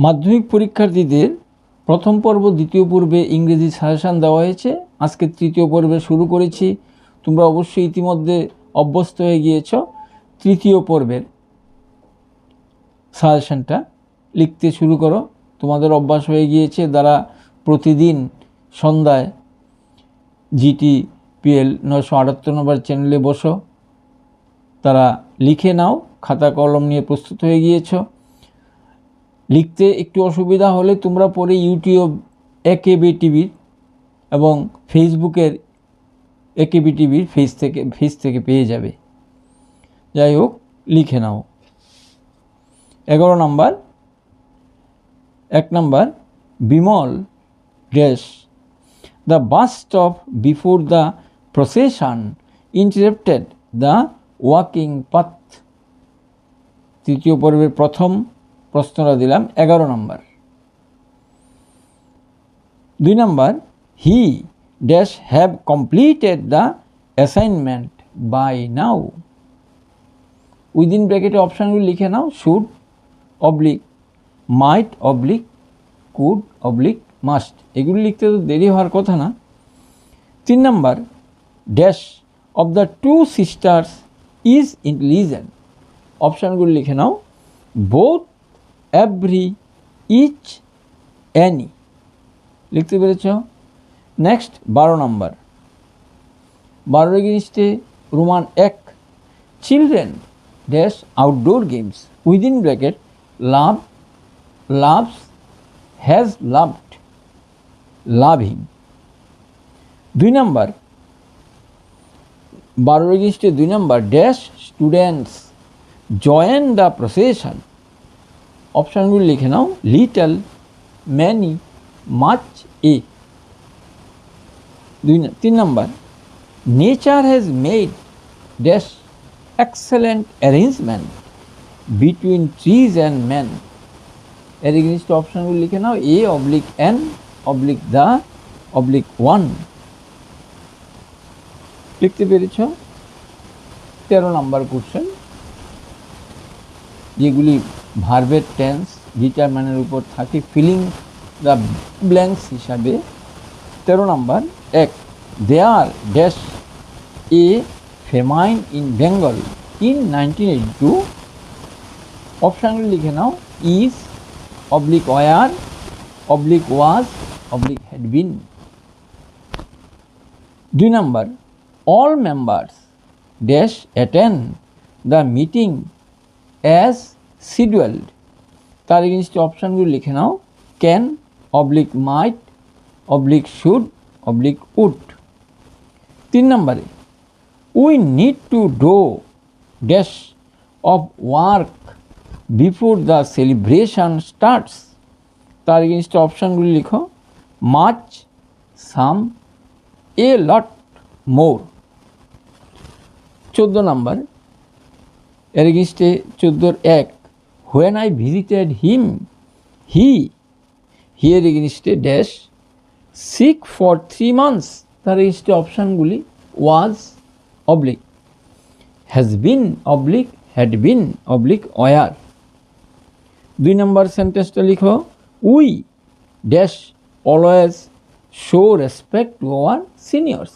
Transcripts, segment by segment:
মাধ্যমিক পরীক্ষার্থীদের প্রথম পর্ব দ্বিতীয় পর্বে ইংরেজি সাজেশান দেওয়া হয়েছে। আজকে তৃতীয় পর্বে শুরু করেছি। তোমরা অবশ্যই ইতিমধ্যে অভ্যস্ত হয়ে গিয়েছ তৃতীয় পর্বের সাজেশানটা লিখতে শুরু করো। তোমাদের অভ্যাস হয়ে গিয়েছে দ্বারা প্রতিদিন সন্ধ্যায় GTPL 978 নম্বর চ্যানেলে বসো, তারা লিখে নাও, খাতা কলম নিয়ে প্রস্তুত হয়ে গিয়েছ। লিখতে একটু অসুবিধা হলে তোমরা পরে ইউটিউব AKB টিভির এবং ফেসবুকের AKB টিভির ফেস থেকে পেয়ে যাবে। যাই হোক, লিখে নাও। 11 নম্বর, 1 নম্বর, Bimal dash the bus stop before the procession interrupted the walking path. তৃতীয় পর্বের প্রথম প্রশ্নটা দিলাম 11 নম্বর। 2 নম্বর, he dash have completed the assignment by now. Within ব্র্যাকেটে অপশানগুলি লিখে নাও। Should oblique might oblique could oblique must, এগুলি লিখতে তো দেরি হওয়ার কথা না। 3 নম্বর, dash of the two sisters is intelligent. অপশানগুলি লিখে নাও। Both, every, each, any. লিখতে পেরেছ? নেক্সট 12 নম্বর, 12 এগেইনস্টে roman 1, children dash outdoor games within bracket love, loves, has loved, loving. 2 নম্বর, 12 এগেইনস্টে 2 নম্বর, dash students join the procession. অপশানগুলি লিখে নাও। Little, many, much, a. 3 নম্বর, nature has made dash excellent arrangement between trees and man. এর against অপশানগুলি লিখে নাও। A oblique an oblique the oblique one. লিখতে পেরেছ? 13 নম্বর কোশ্চেন, যেগুলি ভার্বের টেন্স ডিটারমাইনের উপর থাকে, ফিলিং দ্য ব্ল্যাঙ্কস হিসাবে। 13 নম্বর, 1, there dash a famine in Bengal in 1982। অপশানগুলি লিখে নাও। Is oblique were oblique was oblique had been. 2 নম্বর, all members dash attend the meeting as scheduled। তার এগেইনস্টে অপশানগুলি লিখে নাও। Can oblique might oblique should oblique would. 3 নম্বরে, we need to do dash of work before the celebration starts. তার এগেইনস্টে অপশানগুলি লিখো। মাচ, সাম, এ লট, মোর। 14 নম্বর, এর এগেইনস্টে 14 1, when I visited him he, here এগেইনস্টে ড্যাশ সিক ফর 3 months। তার এগেইনস্টে অপশানগুলি was oblique has been oblique had been oblique were. 2 নম্বর সেন্টেন্সটা লিখো। We dash always show respect to our seniors.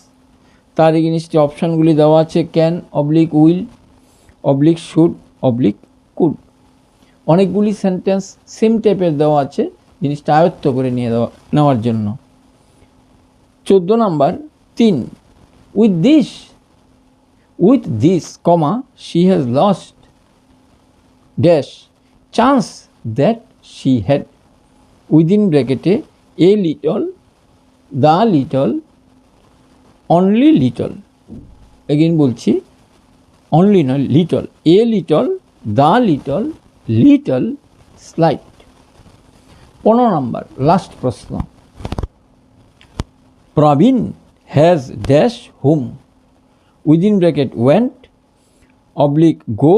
তার এগেইনস্টে অপশানগুলি দেওয়া আছে। Can oblique will oblique should oblique could. অনেকগুলি সেন্টেন্স সেম টাইপের দেওয়া আছে, জিনিসটা আয়ত্ত করে নেওয়ার জন্য। 14 নম্বর 3, with this comma she has lost dash chance that she had within ব্র্যাকেটে a little, the little, only little. Again বলছি, অনলি নয়, little. A little, the little, little, slight. 15 নম্বর, লাস্ট প্রশ্ন, Prabin has dash home within bracket went oblique go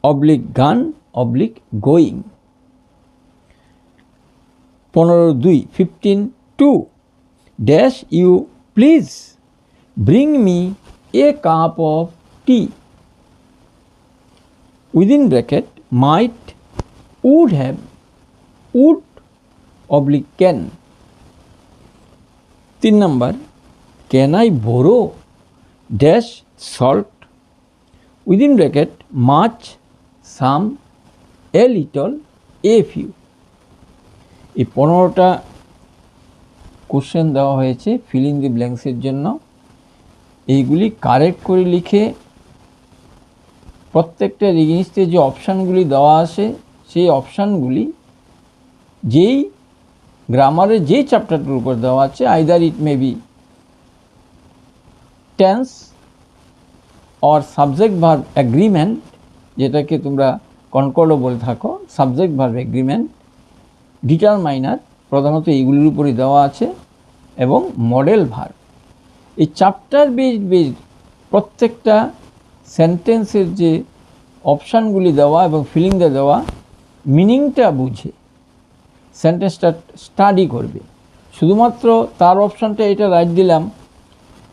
oblique gone oblique going. 15-2, 15-2, dash you please bring me a cup of tea within bracket might, would have, would oblique can. 3 number, can I borough dash salt within bracket much, some, a little, a few. এই 15টা question দেওয়া হয়েছে fill in the ব্ল্যাঙ্কসের জন্য। এইগুলি correct করে লিখে প্রত্যেকটা এগেইনস্টে যে অপশানগুলি দেওয়া আছে সেই অপশানগুলি যেই গ্রামারের যেই চ্যাপ্টারটার উপর দেওয়া আছে, either it may be tense or subject verb agreement, যেটাকে তোমরা কনকর্ডও বলে থাকো, সাবজেক্ট ভার্ব অ্যাগ্রিমেন্ট, ডিটারমাইনার, প্রধানত এইগুলির উপরই দেওয়া আছে, এবং মডেল ভার্ব। এই চ্যাপ্টার বেসড প্রত্যেকটা সেন্টেন্সের যে অপশানগুলি দেওয়া এবং ফিলিংটা দেওয়া, মিনিংটা বুঝে সেন্টেন্সটা স্টাডি করবে। শুধুমাত্র তার অপশানটা এটা রাইট দিলাম,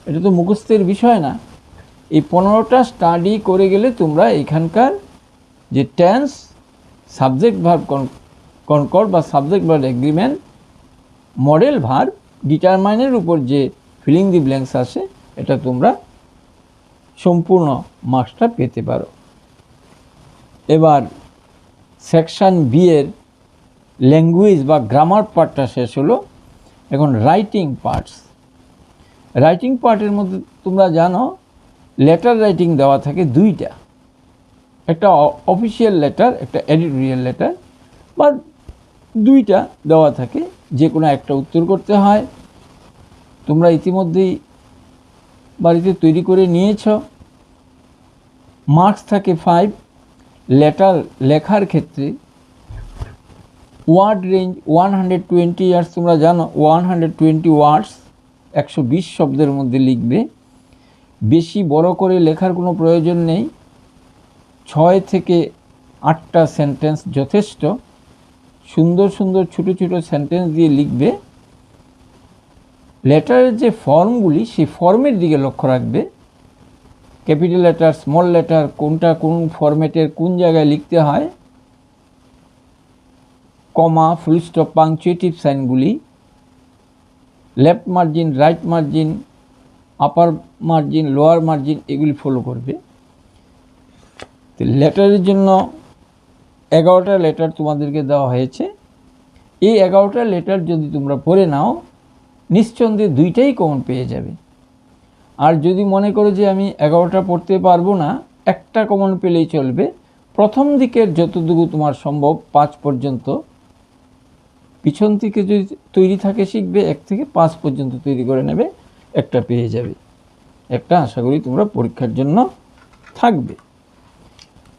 এটা তো মুখস্থের বিষয় না। এই 15টা স্টাডি করে গেলে তোমরা এখানকার যে টেন্স, সাবজেক্ট ভার্ব কনকর্ড বা subject verb agreement, modal verb, ডিটারমাইনের উপর যে ফিলিং দি ব্ল্যাঙ্কস আসে, এটা তোমরা সম্পূর্ণ মার্কসটা পেতে পারো। এবার সেকশন বি এর ল্যাঙ্গুয়েজ বা গ্রামার পার্টটা শেষ হলো। এখন রাইটিং পার্টস। রাইটিং পার্টের মধ্যে তোমরা জানো লেটার রাইটিং দেওয়া থাকে 2টা, একটা অফিসিয়াল লেটার, একটা এডিটোরিয়াল লেটার, বা 2টা দেওয়া থাকে, যে কোনো একটা উত্তর করতে হয়। তোমরা ইতিমধ্যেই বাড়িতে তৈরি করে নিয়েছ। মার্কস থাকে 5। লেটার লেখার ক্ষেত্রে ওয়ার্ড রেঞ্জ 120 ইয়ার্স, তোমরা জানো 120 ওয়ার্ডস, 120 শব্দের মধ্যে লিখবে। বেশি বড় করে লেখার কোনো প্রয়োজন নেই, 6 থেকে 8টা সেন্টেন্স যথেষ্ট। সুন্দর সুন্দর ছোটো ছোটো সেন্টেন্স দিয়ে লিখবে। লেটারের যে ফর্মগুলি, সেই ফর্মের দিকে লক্ষ্য রাখবে। ক্যাপিটাল লেটার, স্মল লেটার, কোনটা কোন ফরম্যাটের কোন জায়গায় লিখতে হয়, কমা, ফুল স্টপ, পাংচুয়েটিভ সাইনগুলি, left margin, right margin, upper margin, lower margin, এগুলি ফলো করবে। তো লেটারের জন্য 11টা লেটার তোমাদেরকে দেওয়া হয়েছে। এই 11টা লেটার যদি তোমরা পড়ে নাও, নিঃসন্দেহে 2টাই কমন পেয়ে যাবে। আর যদি মনে করো যে আমি 11টা পড়তে পারবো না, একটা কমন পেলেই চলবে। প্রথম দিকের যতটুকু তোমার সম্ভব 5 পর্যন্ত, পিছন থেকে যদি তৈরি থাকে শিখবে 1 থেকে 5 পর্যন্ত তৈরি করে নেবে, একটা পেয়ে যাবে। একটা আশা করি তোমরা পরীক্ষার জন্য থাকবে।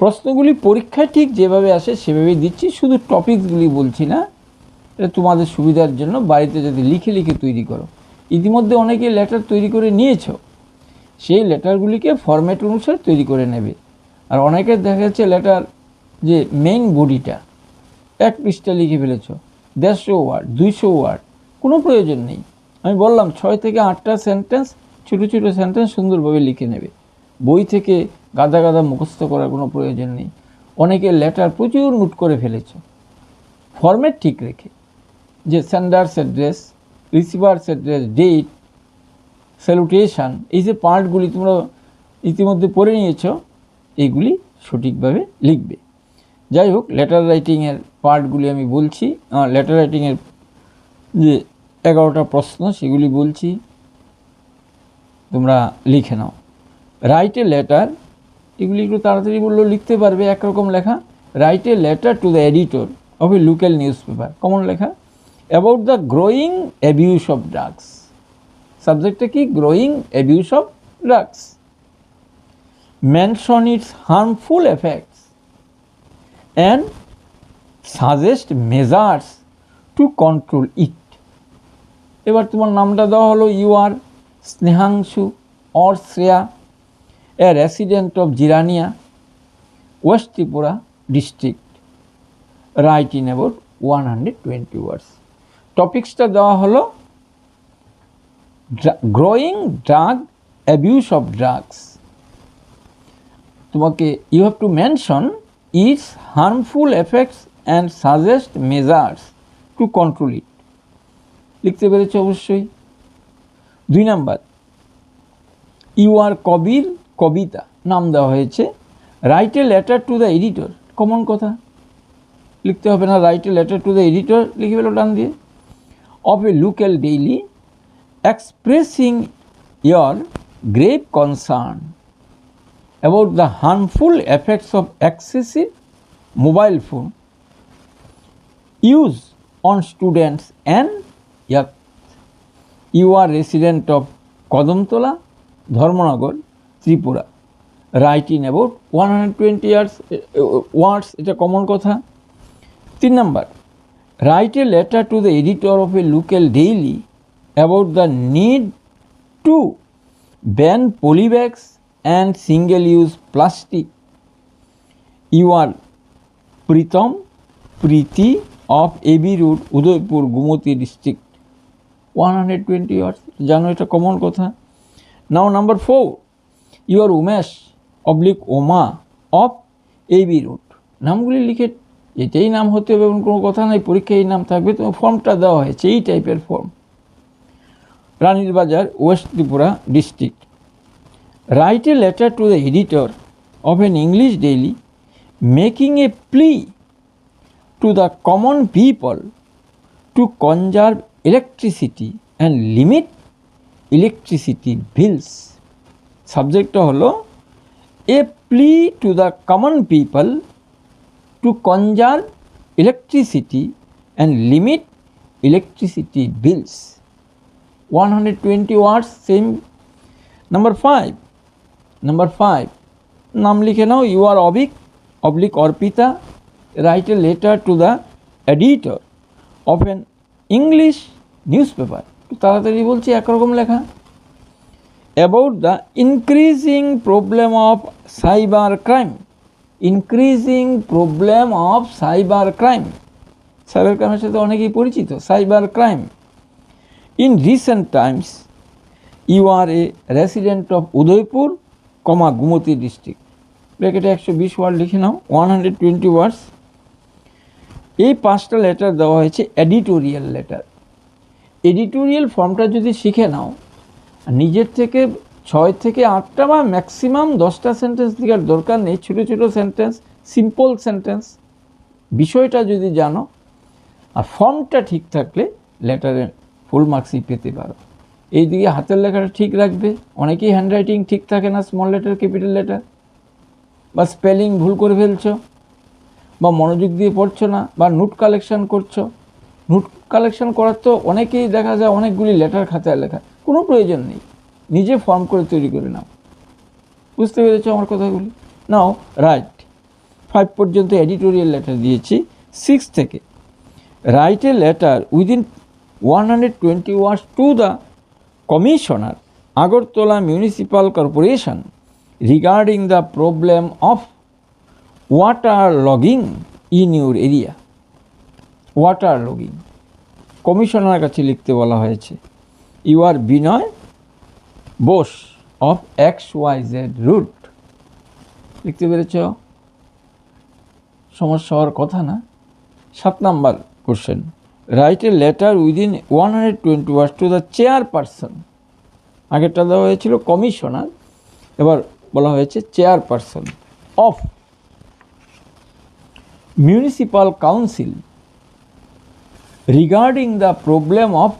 প্রশ্নগুলি পরীক্ষায় ঠিক যেভাবে আসে সেভাবেই দিচ্ছি, শুধু টপিকসগুলি বলছি না। এটা তোমাদের সুবিধার জন্য বাড়িতে যদি লিখে লিখে তৈরি করো। ইতিমধ্যে অনেকে লেটার তৈরি করে নিয়েছো, সেই লেটারগুলিকে ফরম্যাট অনুসারে তৈরি করে নেবে। আর অনেকের দেখা যাচ্ছে লেটার যে মেইন বডিটা 1 পৃষ্ঠা লিখে ফেলেছ, 150 ওয়ার্ড, 200 ওয়ার্ড, কোনো প্রয়োজন নেই। আমি বললাম 6 থেকে 8টা সেন্টেন্স, ছোটো ছোটো সেন্টেন্স সুন্দরভাবে লিখে নেবে। বই থেকে গাদা গাদা মুখস্থ করার কোনো প্রয়োজন নেই। অনেকে লেটার প্রচুর নোট করে ফেলেছ, ফরম্যাট ঠিক রেখে, যে sender's address, receiver's address, date, salutation, এই যে পার্টগুলি তোমরা ইতিমধ্যে পড়ে নিয়েছ, এইগুলি সঠিকভাবে লিখবে। যাই হোক, লেটার রাইটিংয়ের পার্টগুলি আমি বলছি। লেটার রাইটিংয়ের যে 11টা প্রশ্ন সেগুলি বলছি, তোমরা লিখে নাও। রাইট এ লেটার, এগুলি একটু তাড়াতাড়ি বললেও লিখতে পারবে। একরকম লেখা, write a letter to the editor of a local newspaper, common লেখা, about the growing abuse of drugs. সাবজেক্টটা কি? Growing abuse of drugs. Mention its harmful effects and suggest measures to control it. এবার তোমার নামটা দেওয়া হলো, you are Snehangshu or Shreya, a resident of Jirania, West Tripura district. Write in about 120 words. টপিক্সটা দেওয়া হলো growing drug abuse of drugs. তোমাকে you have to mention its harmful effects and suggest measures to control it. লিখতে পেরেছ অবশ্যই। 2 number, you আর কবির কবিতা নাম দেওয়া হয়েছে, write a letter to the editor. Common কথা, লিখতে হবে না, write a letter to the editor লিখে ফেলো ডান দিয়ে। Of a local daily expressing your grave concern about the harmful effects of excessive mobile phone use on students and youth. You are resident of Kadamtala, Dharmanagar, Tripura. Write in about 120 words, এটা common কথা। 3 number, write a letter to the editor of a local daily about the need to ban polybags and single use plastic. You are Pritam Priti of AB road, Udaipur, Gomati district. 120 words, জানো এটা common কথা। Now number 4, you are Umesh oblique Uma of AB road. নামগুলি লিখে এটাই নাম হতে হবে এমন কোনো কথা নাই, পরীক্ষায় এই নাম থাকবে, তো ফর্মটা দেওয়া হয়েছে এই টাইপের form. Ranir Bazar, west Tripura district. Write a letter to the editor of an English daily making a plea to the common people to conserve electricity and limit electricity bills. সাবজেক্টটা হলো a plea to the common people to conserve electricity and limit electricity bills. 120 words, same. Number 5, নাম লিখে নাও। You are Abik oblique Arpita, write a letter to the editor of an English news paper. তাড়াতাড়ি বলছি, একরকম লেখা। About the increasing problem of cyber crime. Increasing problem of cyber crime, cyber ক্রাইমের সাথে অনেকেই পরিচিত। Cyber crime in recent times, you are a resident of Udaipur, Gomati district. ব্র্যাকেটে 120 word লিখে নাও। 120 ওয়ার্ডস। এই 5টা লেটার দেওয়া হয়েছে এডিটোরিয়াল লেটার। এডিটোরিয়াল ফর্মটা যদি শিখে নাও, নিজের থেকে 6 থেকে 8টা বা ম্যাক্সিমাম 10টা সেন্টেন্স দেওয়ার দরকার নেই। ছোটো ছোটো সেন্টেন্স, সিম্পল সেন্টেন্স, বিষয়টা যদি জানো আর ফর্মটা ঠিক থাকলে লেটারে ফুল মার্কসই পেতে পারো। এই দিকে হাতের লেখাটা ঠিক রাখবে। অনেকেই হ্যান্ডরাইটিং ঠিক থাকে না, স্মল লেটার ক্যাপিটাল লেটার, বা স্পেলিং ভুল করে ফেলছো, বা মনোযোগ দিয়ে পড়ছো না, বা নোট কালেকশন করছো। নোট কালেকশন করার তো অনেকেই দেখা যায় অনেকগুলি লেটার খাতায় লেখা, কোনো প্রয়োজন নেই। নিজে ফর্ম করে তৈরি করে নাও। বুঝতে পেরেছো আমার কথাগুলি? নাও রাইট। 5 পর্যন্ত এডিটোরিয়াল লেটার দিয়েছি। 6 থেকে, write a letter within 120 words to the commissioner, Agartala municipal corporation, regarding the problem of water logging in your area. Water logging কমিশনারের কাছে লিখতে বলা হয়েছে। You are Binoy Bose of XYZ route. লিখতে পেরেছ? সমস্যা হওয়ার কথা না। 7 number question, write a letter within 120 words to the chairperson. আগেরটা দেওয়া হয়েছিল কমিশনার, এবার বলা হয়েছে chairperson of municipal council, regarding the problem of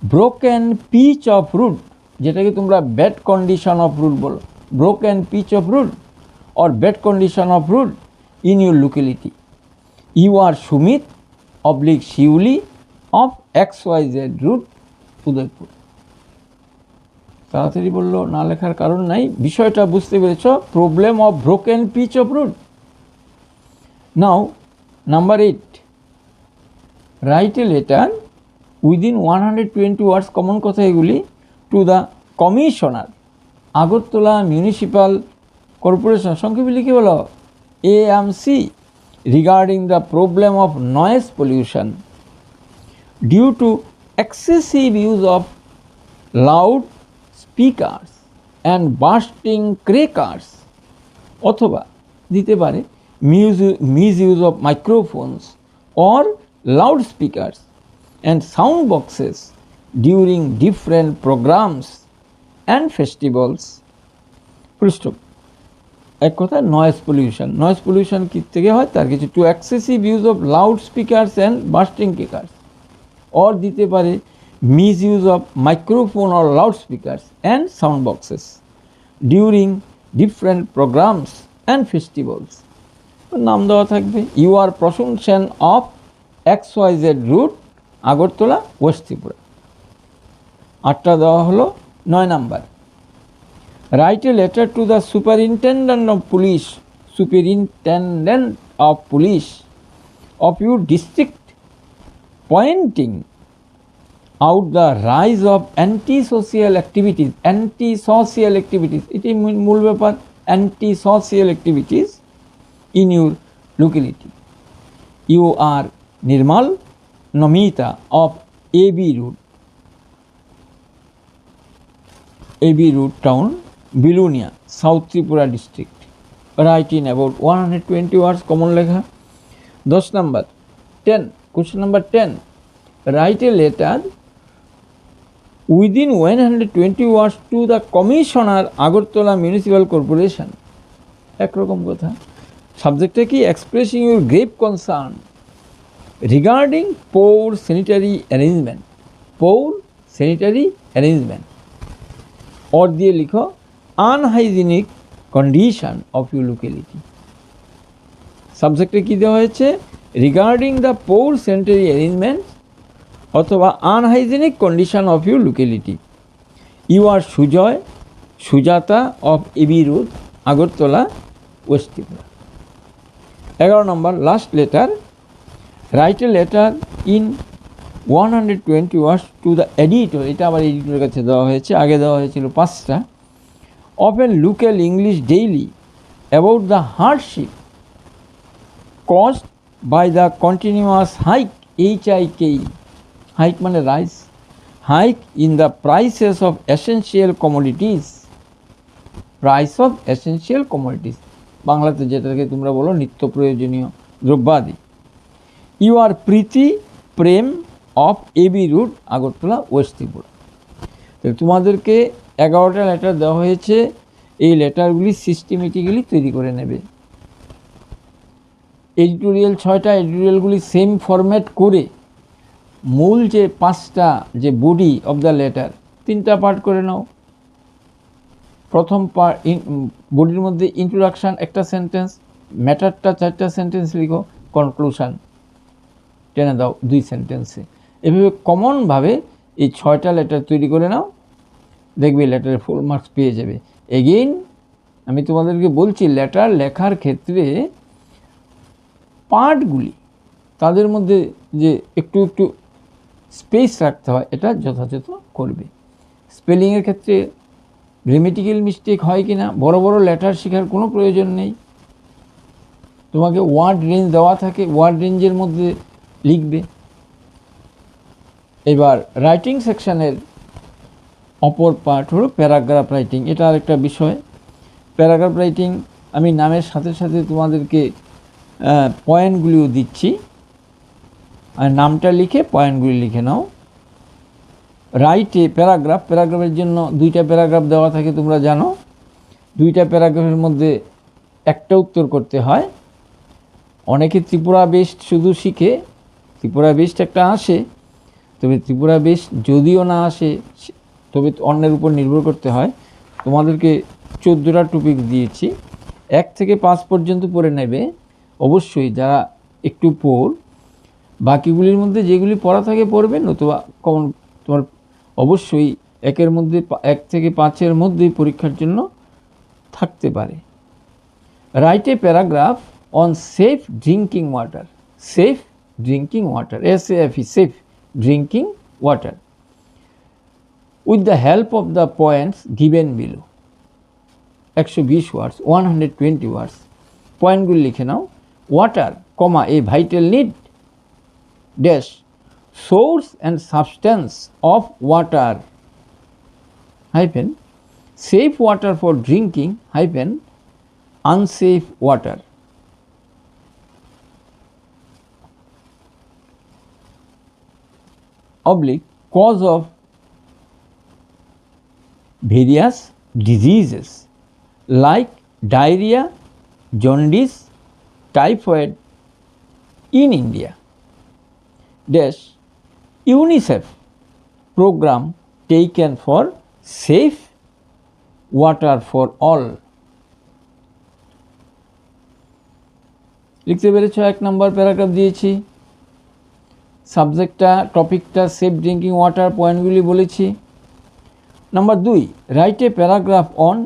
broken pitch of route, যেটাকে তোমরা ব্যাড কন্ডিশন অফ রুট বলো। Broken pitch of route or bad condition of route in your locality. You are Sumit oblique Shiuli of XYZ route, Udaipur. তাড়াতাড়ি বললো, না লেখার কারণ নাই, বিষয়টা বুঝতে পেরেছ। Problem of broken pitch of route. Now number 8, write a letter within 120 words, common কথা এগুলি, to the commissioner, Agartala municipal corporation, সংক্ষেপে লিখে বলো AMC, regarding the problem of noise pollution due to excessive use of loud speakers and bursting crackers. অথবা দিতে পারে misuse of microphones or loudspeakers and sound boxes during different programs and festivals. পৃষ্ঠক এক কথা noise pollution কি থেকে হয় তার কিছু to excessive use of loud speakers and bursting crackers or দিতে পারে misuse of microphone or loud speakers and sound boxes during different programmes and festivals. নাম দেওয়া থাকবে you are Prashansan of XYZ road Agartala west Tripura. 8টা দেওয়া হলো। 9 number, write a letter to the superintendent of police of your district pointing out the rise of antisocial activities এটি মূল ব্যাপার, antisocial activities in your locality. You are Nirmal Namita of AB Road town, Bilunia, South Tripura district. Write in about 120 words common লেখা। 10 number 10, question number 10, write a letter within 120 words to the commissioner Agartala Municipal Corporation. একরকম কথা। সাবজেক্টটা কি? Expressing your grave concern regarding poor sanitary arrangement. Or দিয়ে লিখো unhygienic condition of your locality. সাবজেক্টে কী দেওয়া হয়েছে? Regarding the poor sanitary arrangement অথবা unhygienic condition of your locality. You are Sujata of AB road Agartala west Tripura. 11 নম্বর last letter, write a letter in 120 words to the editor. এটা আবার এডিটরের কাছে দেওয়া হয়েছে, আগে দেওয়া হয়েছিল 5টা। Of a local English daily about the hardship caused by the continuous hike, HIKE, hike মানে rise, hike in the prices of essential commodities, বাংলাতে যেটাকে তোমরা বলো নিত্য প্রয়োজনীয় দ্রব্যাদি। You are Priti Prem of AB route Agartala west Tripura. তো তোমাদেরকে 11টা লেটার দেওয়া হয়েছে, এই লেটারগুলি সিস্টেমেটিক্যালি তৈরি করে নেবে। এডিটোরিয়াল 6টা এডিটোরিয়ালগুলি সেম ফরম্যাট করে মূল যে 5টা যে বডি অফ দ্য লেটার 3টা পার্ট করে নাও। প্রথম পার্ট বডির মধ্যে ইন্ট্রোডাকশান একটা সেন্টেন্স, ম্যাটারটা 4টা সেন্টেন্স লিখো, কনক্লুশন টেনে দাও 2 সেন্টেন্সে। এভাবে কমনভাবে এই 6টা লেটার তৈরি করে নাও, দেখবে লেটারে ফুল মার্কস পেয়ে যাবে। এগেইন আমি তোমাদেরকে বলছি, লেটার লেখার ক্ষেত্রে পার্টগুলি তাদের মধ্যে যে একটু স্পেস রাখতে হয়, এটা যথাযথ করবে। স্পেলিংয়ের ক্ষেত্রে গ্রামেটিক্যাল মিস্টেক হয় কি না, বড় বড় লেটার শেখার কোনো প্রয়োজন নেই। তোমাকে ওয়ার্ড রেঞ্জ দেওয়া থাকে, ওয়ার্ড রেঞ্জের মধ্যে লিখবে। এবার রাইটিং সেকশানের অপর পার্ট হলো প্যারাগ্রাফ রাইটিং। এটা আরেকটা বিষয়। প্যারাগ্রাফ রাইটিং আমি নামের সাথে সাথে তোমাদেরকে পয়েন্টগুলিও দিচ্ছি, আর নামটা লিখে পয়েন্টগুলি লিখে নাও। রাইটে প্যারাগ্রাফের জন্য 2টা প্যারাগ্রাফ দেওয়া থাকে, তোমরা জানো। 2টা প্যারাগ্রাফের মধ্যে একটা উত্তর করতে হয়। অনেকে ত্রিপুরা বেস্ট শুধু শিখে, ত্রিপুরা বেস্ট একটা আসে, তবে ত্রিপুরা বেস্ট যদিও না আসে তবে অন্যের উপর নির্ভর করতে হয়। তোমাদেরকে 14টা টপিক দিয়েছি, 1 থেকে 5 পর্যন্ত পড়ে নেবে অবশ্যই যারা একটু পড়। বাকিগুলির মধ্যে যেগুলি পড়া থাকে পড়বে, নতুবা কমন তোমার অবশ্যই 1 থেকে 5-এর মধ্যেই পরীক্ষার জন্য থাকতে পারে। Right a paragraph on safe drinking water, SAFE safe drinking water with the help of the points given below. 120 words, 120 words। পয়েন্টগুলি লিখে নাও। Water, a vital need, dash, source and substance of water, hyphen, safe water for drinking, hyphen, unsafe water। oblique cause of various diseases like diarrhea, jaundice, typhoid in India. Dash UNICEF program taken for safe water for all. লিখতে পেরেছ? 1 নম্বর paragraph দিয়েছি, সাবজেক্টটা টপিকটা safe drinking water, পয়েন্টগুলি বলেছি। Number 2, write a paragraph on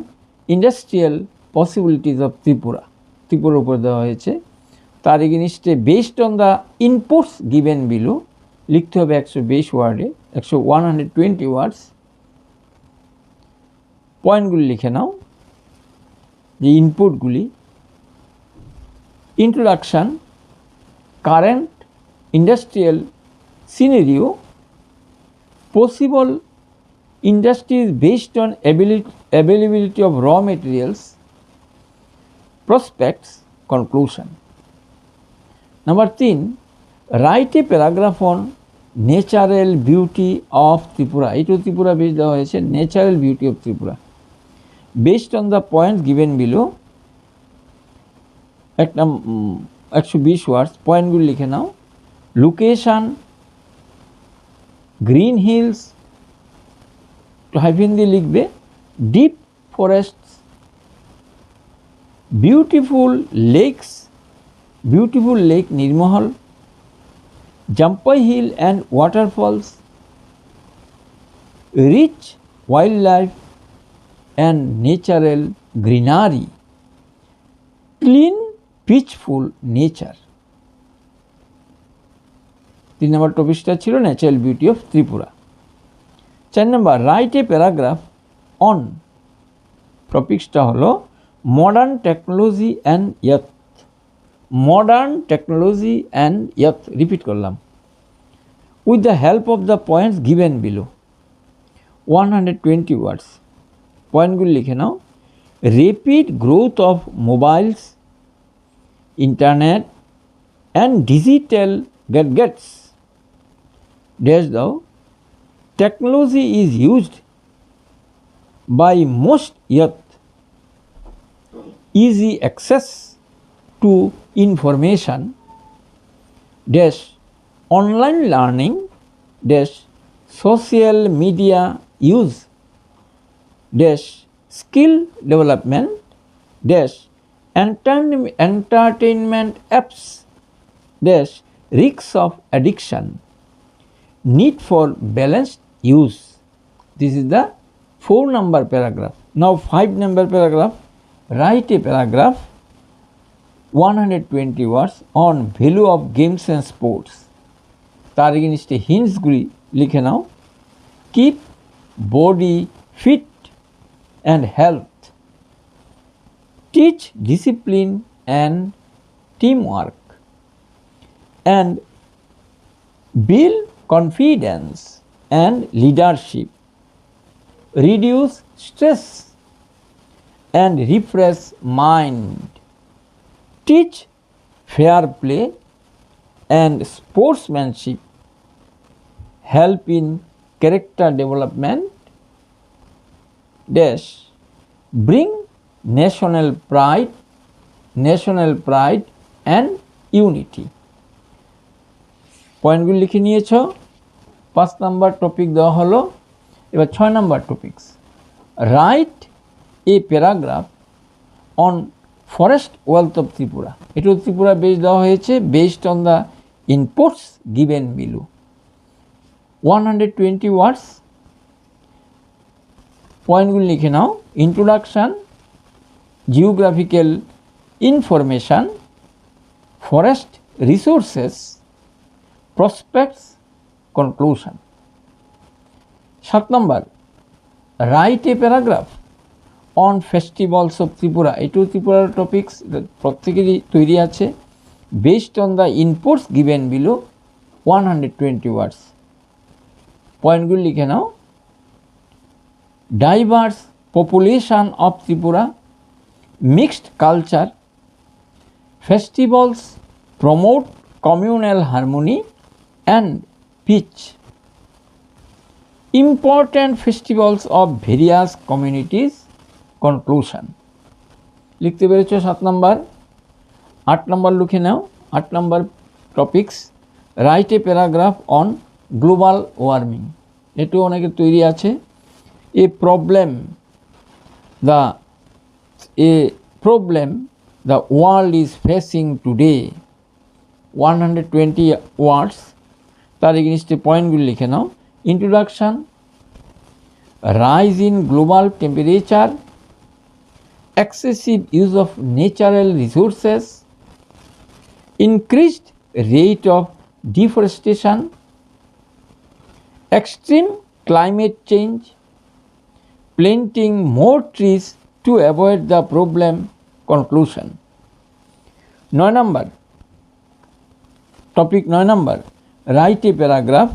industrial possibilities of Tripura. ত্রিপুরার উপর দেওয়া হয়েছে, তার এগেনিস্টে based on the inputs given below লিখতে হবে 120 ওয়ার্ডে, 120 ওয়ার্ডস। পয়েন্টগুলি লিখে নাও, যে ইনপুটগুলি: introduction, current industrial scenario, possible industries based on availability of raw materials, prospects, conclusion. Number 3, write a paragraph on natural beauty of Tripura. It was Tripura based on natural beauty of Tripura. Based on the points given below, 120 words, পয়েন্টগুলি লিখে নাও। Location: green hills, hyphen দিয়ে লিখবে। Deep forests, beautiful lakes, beautiful lake Neermahal, Jampui hill and waterfalls, rich wildlife and natural greenery, clean peaceful nature. 3 নম্বর টপিকটা ছিল natural beauty of Tripura. 4 নম্বর, write a paragraph on, টপিকসটা হলো modern technology and youth. Modern technology and youth, repeat করলাম। With the help of the points given below, 120 words. পয়েন্টগুলি লিখে নাও। Rapid growth of mobiles, internet and digital gadgets. Dash দাও, technology is used by most youth, easy access to information, dash online learning, dash social media use, dash skill development, dash entertainment apps, dash risks of addiction, need for balanced use. This is the 4 number paragraph. Now 5 number paragraph, write a paragraph 120 words on value of games and sports. তার এগেইনস্টে হিন্টসগুলি লিখে নাও। Keep body fit and health, teach discipline and teamwork, and build confidence and leadership, reduce stress and refresh mind, teach fair play and sportsmanship, help in character development, dash bring national pride and unity. পয়েন্টগুলি লিখে নিয়েছ। 5 নম্বর topic দেওয়া হলো। এবার 6 নম্বর topics, write a paragraph on forest wealth of Tripura. এটাও Tripura base দেওয়া হয়েছে, based on the inputs given below, 120 words. পয়েন্টগুলি লিখে নাও। Introduction, geographical information, forest resources, prospects, conclusion. 7 number, write a paragraph on festivals of Tripura. এটাও ত্রিপুরার topics, প্রত্যেকেরই তৈরি আছে, based on the inputs given below, 120 words. পয়েন্টগুলি লিখে নাও। diverse population of Tripura, mixed culture, festivals promote communal harmony and peace, important festivals of various communities conclusion. লিখতে পেরেছ 7 নম্বর। 8 নম্বর লিখে নাও। 8 নম্বর topics, write a paragraph on global warming. এটাও অনেকের তৈরি আছে। A problem the world is facing today, 120 words. তার এগেইনস্টে পয়েন্টগুলি লিখে নাও। Introduction, rise in global temperature, excessive use of natural resources, increased rate of deforestation, extreme climate change, planting more trees to avoid the problem, conclusion. 9 number topic, 9 number, write a paragraph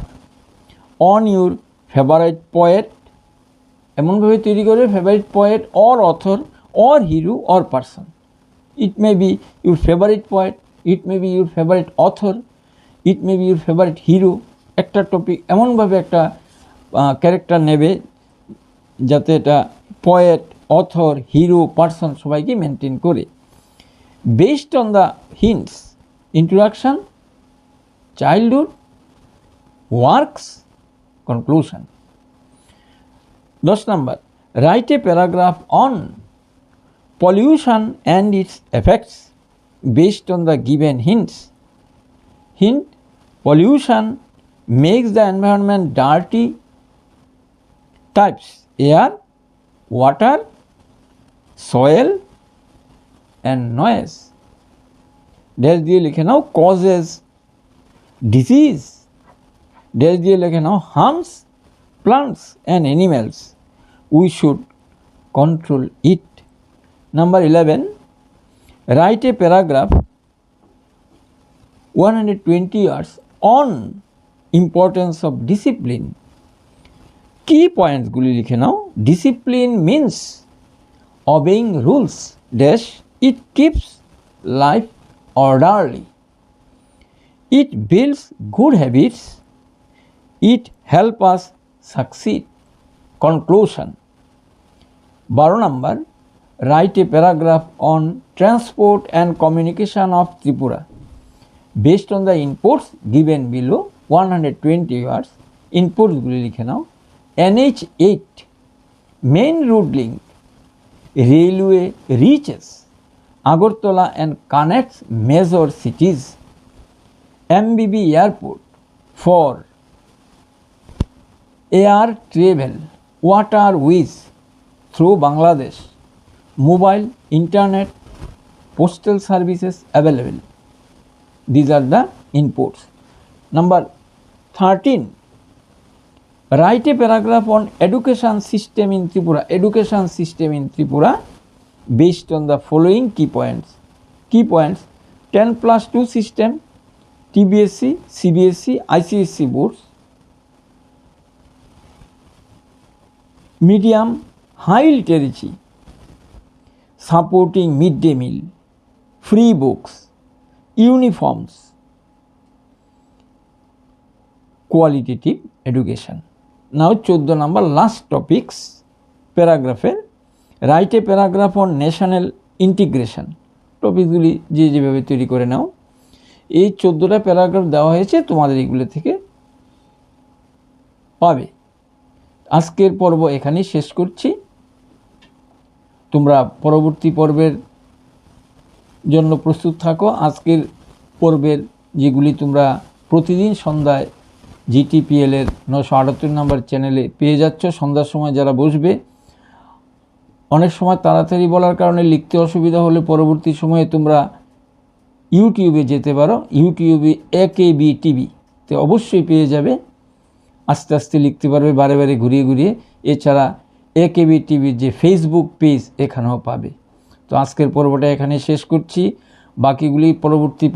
on your favorite poet। এমনভাবে তৈরি করে favorite poet or author or hero or person. It may be your favorite poet, it may be your favorite author, it may be your favorite hero। একটা topic এমনভাবে একটা character নেবে যাতে এটা poet, author, hero, person সবাইকে maintain করে। Based on the hints, introduction, childhood, works, conclusion. 10 number, write a paragraph on pollution and its effects based on the given hints. Hint: pollution makes the environment dirty. Types: air, water, soil and noise. Dash দিয়ে লিখে নাও causes disease. Dash দিয়ে লিখে নাও harms plants and animals. We should control it. Number 11, write a paragraph 120 words on importance of discipline. Key points গুলি লিখে নাও। Discipline means obeying rules dash it keeps life orderly, it builds good habits, it help us succeed, conclusion। 12 number, write a paragraph on transport and communication of Tripura based on the inputs given below, 120 words। inputs গুলি লিখে নাও। NH8 main road link, railway reaches Agartala and connects major cities, MBB airport for air travel, waterways through Bangladesh, mobile, internet, postal services available. These are the inputs. Number 13, write a paragraph on education system in Tripura. Education system in Tripura based on the following key points. Key points: 10+2 system, TBSC, CBSC, ICSC boards, medium high literacy, supporting midday meal, free books, uniforms, qualitative education. Now 14 number, last topics paragraph, write a paragraph on national integration. টপিকগুলি যে যেভাবে তৈরি করে নাও। এই 14টা paragraph দেওয়া হয়েছে, তোমাদের এগুলো থেকে পাবে। আজকের পর্ব এখানেই শেষ করছি। তোমরা পরবর্তী পর্বের জন্য প্রস্তুত থাকো। আজকের পর্বের যেগুলি তোমরা প্রতিদিন সন্ধ্যায় GTPL এর 978 নম্বর চ্যানেলে পেয়ে যাচ্ছ, সন্ধ্যার সময় যারা বসবে, অনেক সময় তাড়াতাড়ি বলার কারণে লিখতে অসুবিধা হলে পরবর্তী সময়ে তোমরা ইউটিউবে যেতে পারো। ইউটিউবে AKB টিভিতে অবশ্যই পেয়ে যাবে। আস্তে আস্তে লিখতে পারবে, বারে বারে ঘুরিয়ে ঘুরিয়ে। এছাড়া AKB টিভির যে ফেসবুক পেজ, এখানেও পাবে। তো আজকের পর্বটা এখানে শেষ করছি। বাকিগুলি পরবর্তী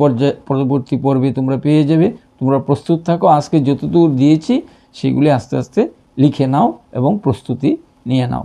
পর্বে তোমরা পেয়ে যাবে। তোমরা প্রস্তুত থাকো। আজকে যতদূর দিয়েছি সেগুলি আস্তে আস্তে লিখে নাও এবং প্রস্তুতি নিয়ে নাও।